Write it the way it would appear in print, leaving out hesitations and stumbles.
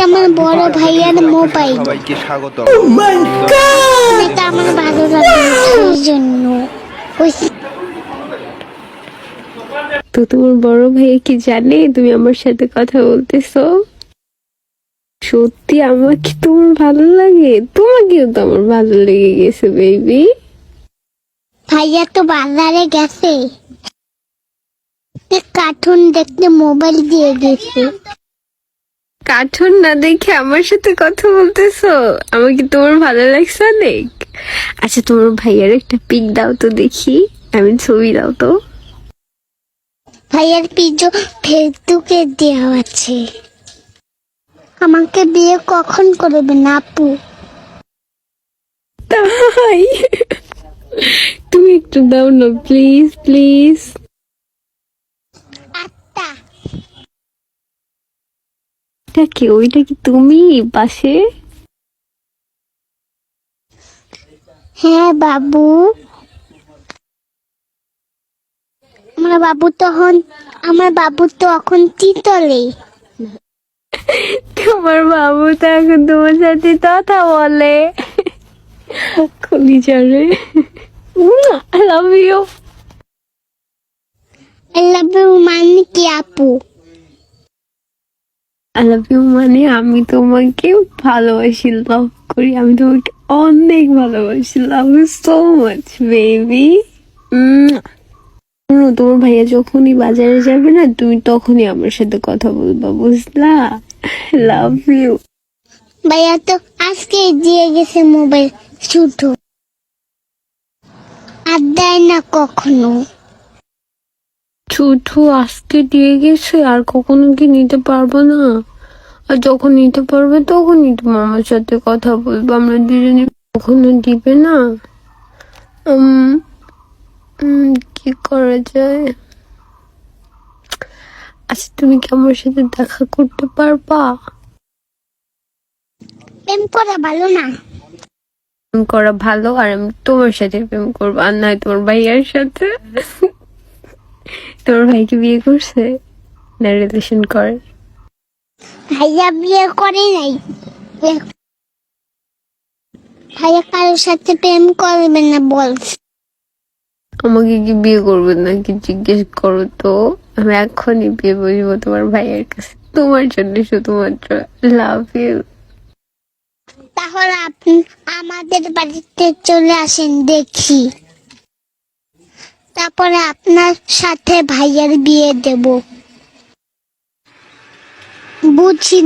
আমার বড় ভাইয়ের মোবাইল। সবাইকে স্বাগত। এটা আমার ভালো লাগে সেই জন্য। তো তোমার বড় ভাই কি জানে তুমি আমার সাথে কথা বলতেছো? সত্যি আমাকে তোমার ভালো লাগে? তোমাকেও তো আমার ভালো লেগে গেছে বেবি। ভাইয়া তো বাজারে গেছে, কার্টুন দেখতে মোবাইল দিয়ে গেছে। কার্টুন না দেখে আমার সাথে কথা বলতেছো? আমাকে তোমার ভালো লাগছে অনেক। আচ্ছা তোমার ভাইয়ার একটা পিক দাও তো দেখি, আমি ছবি দাও তো। ভাইয়ার পিজো ফেসবুকে দেওয়া আছে। আমাকে বিয়ে কখন করবেন আপু? তাই তুমি একটু দাও না প্লিজ প্লিজ। আত্মা এটা কি? ওইটা কি তুমি পাশে? হ্যাঁ বাবু। আমার বাবু তো এখন তিতলে। তোমার বাবু তো এখন তোমার সাথে কথা বলে। কলিজারে I love you. I love you মানে কি আপু? আই লাভ ইউ মানে আমি তোমাকে ভালোবাসি, লাভ করি, আমি তোমাকে অনেক ভালোবাসি। Love you so much baby. তোমার ভাইয়া যখনই বাজারে যাবে না, তুমি তখনই আমার সাথে কথা বলবা, বুঝলা? Love you. ভাইয়া তো আজকে দিয়ে গেছে মোবাইল, শুধু আর দেয় না কখনো। ছুটু আজকে দিয়ে গেছে, আর কখনো কি নিতে পারবো না? আর যখন নিতে পারবে তখনই তোমার আমার সাথে কথা বলবো, আমরা দুজনে। কখনো দিবে না? কি করা যায়? আচ্ছা তুমি কি আমার সাথে দেখা করতে পারবা? প্রেম করা ভালো না? প্রেম করা ভালো, আর আমি তোমার সাথে প্রেম করবো, আর নয় তোমার ভাইয়ার সাথে। তোমার ভাইকে বিয়ে করছে না রিলেশন করে? ভাইয়া বিয়ে করে নাই। ভাইয়া কারোর সাথে প্রেম করবে না বলছে। আমাকে কি বিয়ে করবে নাকি জিজ্ঞেস করো তো, আমি এখনই বিয়ে বসবো তোমার ভাইয়ের কাছে, তোমার জন্য শুধুমাত্র। Love you. তাহলে আপনি আমাদের বাড়িতে চলে আসেন দেখি, তারপরে আপনার সাথে ভাইয়ার বিয়ে দেব, বুঝি?